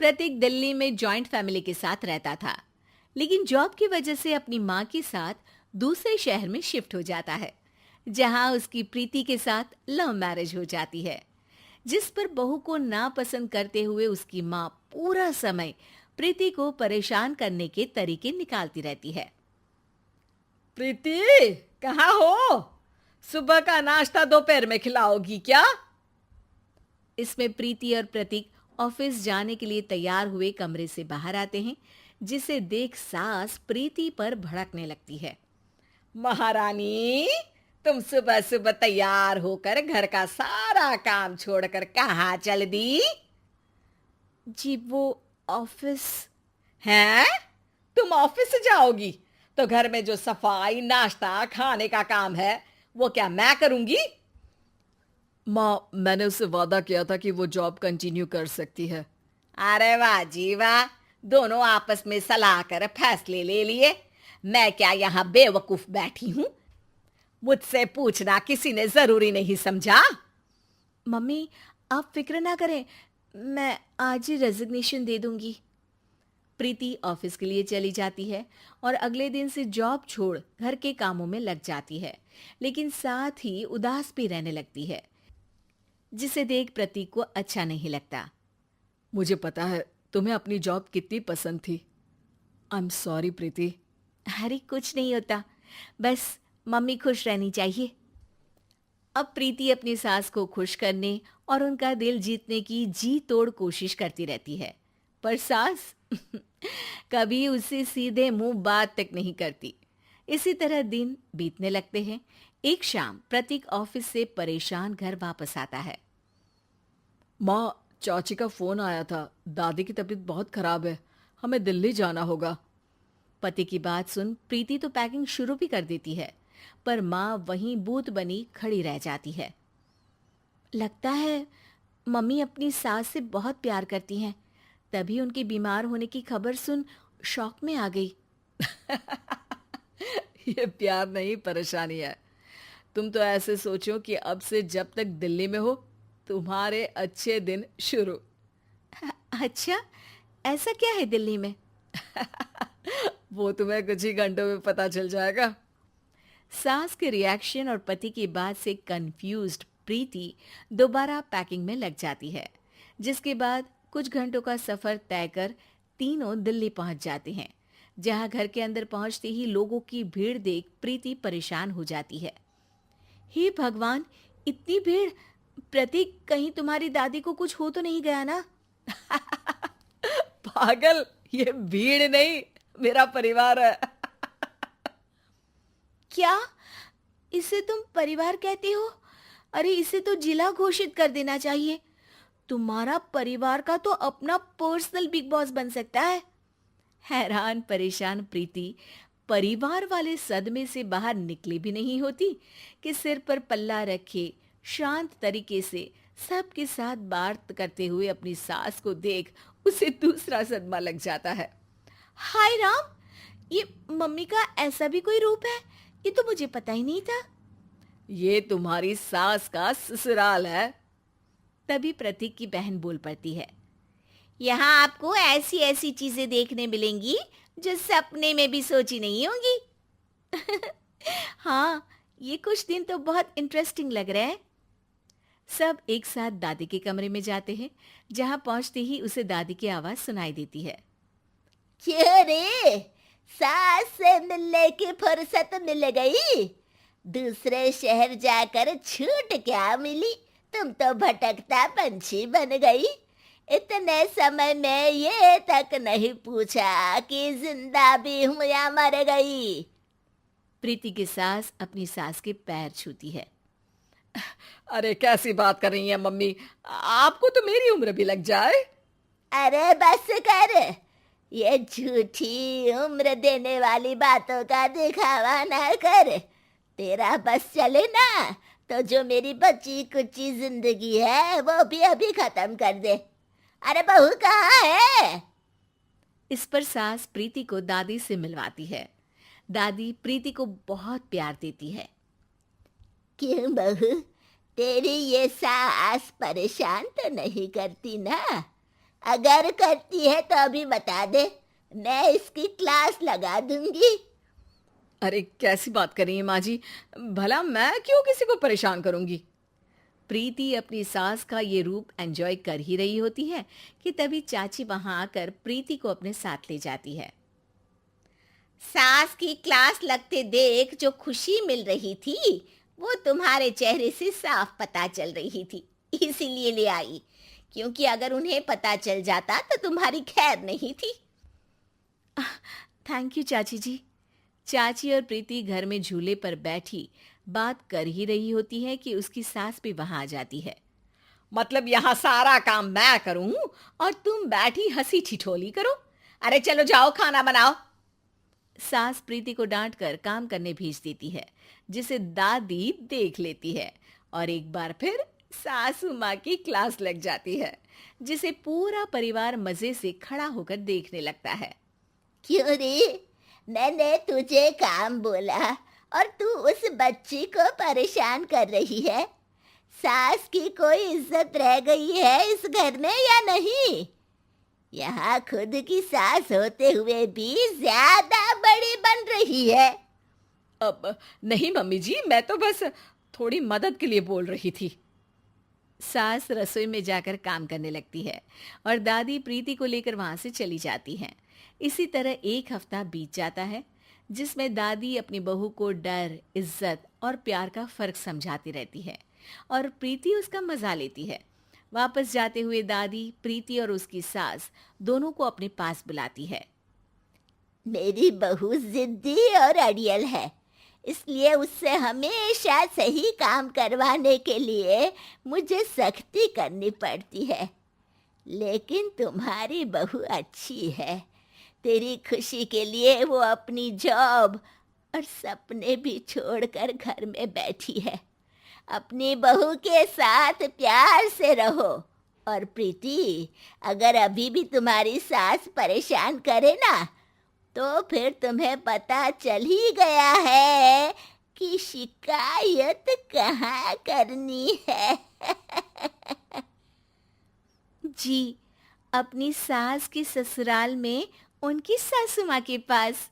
प्रतीक दिल्ली में joint family के साथ रहता था, लेकिन जॉब की वजह से अपनी माँ के साथ दूसरे शहर में शिफ्ट हो जाता है, जहाँ उसकी प्रीति के साथ लव मैरिज हो जाती है, जिस पर बहू को नापसंद करते हुए उसकी माँ पूरा समय प्रीति को परेशान करने के तरीके निकालती रहती है। प्रीति, कहाँ हो? सुबह का नाश्ता दोपहर में खिलाओगी क्या? इसमें प्रीति और प्रतीक ऑफिस जाने के लिए तैयार हुए कमरे से बाहर आते हैं, जिसे देख सास प्रीति पर भड़कने लगती है। महारानी, तुम सुबह सुबह तैयार होकर घर का सारा काम छोड़कर कहाँ चल दी? जी वो ऑफिस। हैं? तुम ऑफिस जाओगी तो घर में जो सफाई, नाश्ता, खाने का काम है वो क्या मैं करूंगी? माँ, मैंने उससे वादा किया था कि वो जॉब कंटिन्यू कर सकती है। अरे वाह जी वाह, दोनों आपस में सलाह कर फैसले ले लिए। मैं क्या यहाँ बेवकूफ बैठी हूँ? मुझसे पूछना किसी ने जरूरी नहीं समझा? मम्मी, आप फिक्र ना करें, मैं आज ही रेजिग्नेशन दे दूंगी। प्रीति ऑफिस के लिए चली जाती है और अगले दिन से जॉब छोड़ घर के कामों में लग जाती है, लेकिन साथ ही उदास भी रहने लगती है, जिसे देख प्रतीक को अच्छा नहीं लगता। मुझे पता है तुम्हें अपनी जॉब कितनी पसंद थी। आई एम सॉरी प्रीति। अरे कुछ नहीं होता, बस मम्मी खुश रहनी चाहिए। अब प्रीति अपनी सास को खुश करने और उनका दिल जीतने की जी तोड़ कोशिश करती रहती है, पर सास कभी उससे सीधे मुंह बात तक नहीं करती। इसी तरह दिन बीतने लगते हैं। एक शाम प्रतीक ऑफिस से परेशान घर वापस आता है। माँ, चाची का फोन आया था। दादी की तबीयत बहुत खराब है, हमें दिल्ली जाना होगा। पति की बात सुन प्रीति तो पैकिंग शुरू भी कर देती है, पर माँ वहीं बूत बनी खड़ी रह जाती है। लगता है मम्मी अपनी सास से बहुत प्यार करती हैं, तभी उनके बीमार होने की खबर सुन शॉक में आ गई। ये प्यार नहीं, परेशानी है। तुम तो ऐसे सोचो कि अब से जब तक दिल्ली में हो तुम्हारे अच्छे दिन शुरू। अच्छा, ऐसा क्या है दिल्ली में? वो तुम्हें कुछ ही घंटों में पता चल जाएगा। सास के रिएक्शन और पति की बात से कंफ्यूज्ड प्रीति दोबारा पैकिंग में लग जाती है, जिसके बाद कुछ घंटों का सफर तय कर तीनों दिल्ली पहुंच जाते हैं, जहां घर के अंदर पहुंचते ही लोगों की भीड़ देख प्रीति परेशान हो जाती है। हे भगवान, इतनी भीड़! प्रतीक, कहीं तुम्हारी दादी को कुछ हो तो नहीं गया ना? पागल, ये भीड़ नहीं, मेरा परिवार है। क्या? इसे तुम परिवार कहते हो? अरे इसे तो जिला घोषित कर देना चाहिए। तुम्हारा परिवार का तो अपना पर्सनल बिग बॉस बन सकता है। हैरान परेशान प्रीति परिवार वाले सदमे से बाहर निकली भी नहीं होती कि सिर पर पल्ला रखे शांत तरीके से सबके साथ बात करते हुए अपनी सास को देख उसे दूसरा सदमा लग जाता है। हाय राम, ये मम्मी का ऐसा भी कोई रूप है? ये तो मुझे पता ही नहीं था। ये तुम्हारी सास का ससुराल है। तभी प्रतीक की बहन बोल पड़ती है। यहाँ आपको ऐसी ऐसी चीजें देखने मिलेंगी जो सपने में भी सोची नहीं होंगी। हाँ, ये कुछ दिन तो बहुत इंटरेस्टिंग लग रहे हैं। सब एक साथ दादी के कमरे में जाते हैं, जहां पहुंचते ही उसे दादी की आवाज सुनाई देती है। क्यों रे, सास से मिलने की फुर्सत मिल गई? दूसरे शहर जाकर छूट क्या मिली? तुम तो भटकता पंछी बन गई। इतने समय में ये तक नहीं पूछा कि जिंदा भी हूं या मर गई। प्रीति की सास अपनी सास के पैर छूती है। अरे कैसी बात कर रही हैं मम्मी, आपको तो मेरी उम्र भी लग जाए। अरे बस कर, ये झूठी उम्र देने वाली बातों का दिखावा ना कर। तेरा बस चले ना तो जो मेरी बची कुची जिंदगी है वो भी अभी खत्म कर दे। अरे बहू कहाँ है? इस पर सास प्रीति को दादी से मिलवाती है। दादी प्रीति को बहुत प्यार देती है। क्यों बहू, तेरी ये सास परेशान तो नहीं करती ना? अगर करती है तो अभी बता दे, मैं इसकी क्लास लगा दूंगी। अरे कैसी बात कर रही हैं माँ जी, भला मैं क्यों किसी को परेशान करूंगी। प्रीति अपनी सास का ये रूप एंजॉय कर ही रही होती है कि तभी चाची वहां आकर प्रीति को अपने साथ ले जाती है। सास की क्लास लगते देख जो खुशी मिल रही थी वो तुम्हारे चेहरे से साफ पता चल रही थी, इसीलिए ले आई, क्योंकि अगर उन्हें पता चल जाता तो तुम्हारी खैर नहीं थी। थैंक यू चाची जी। चाची और प्रीति घर में झूले पर बैठी बात कर ही रही होती है कि उसकी सास भी वहां आ जाती है। मतलब यहाँ सारा काम मैं करूं और तुम बैठी हंसी ठिठोली करो? अरे चलो जाओ खाना बनाओ। सास प्रीति को डांट कर काम करने भेज देती है, जिसे दादी देख लेती है और एक बार फिर सासू माँ की क्लास लग जाती है, जिसे पूरा परिवार मजे से खड़ा होकर देखने लगता है। क्यों रे, मैंने तुझे काम बोला और तू उस बच्ची को परेशान कर रही है। सास की कोई इज्जत रह गई है इस घर में या नहीं? यहाँ खुद की सास होते हुए भी ज्यादा बड़ी बन रही है। अब नहीं मम्मी जी, मैं तो बस थोड़ी मदद के लिए बोल रही थी। सास रसोई में जाकर काम करने लगती है और दादी प्रीति को लेकर वहां से चली जाती हैं। इसी तरह एक हफ्ता बीत जाता है, जिसमें दादी अपनी बहू को डर, इज्जत और प्यार का फर्क समझाती रहती है और प्रीति उसका मजा लेती है। वापस जाते हुए दादी प्रीति और उसकी सास दोनों को अपने पास बुलाती है। मेरी बहू जिद्दी और अड़ियल है, इसलिए उससे हमेशा सही काम करवाने के लिए मुझे सख्ती करनी पड़ती है। लेकिन तुम्हारी बहू अच्छी है, तेरी खुशी के लिए वो अपनी जॉब और सपने भी छोड़कर घर में बैठी है। अपनी बहू के साथ प्यार से रहो। और प्रीति, अगर अभी भी तुम्हारी सास परेशान करे ना, तो फिर तुम्हें पता चल ही गया है कि शिकायत कहाँ करनी है। जी, अपनी सास के ससुराल में उनकी सासू माँ के पास।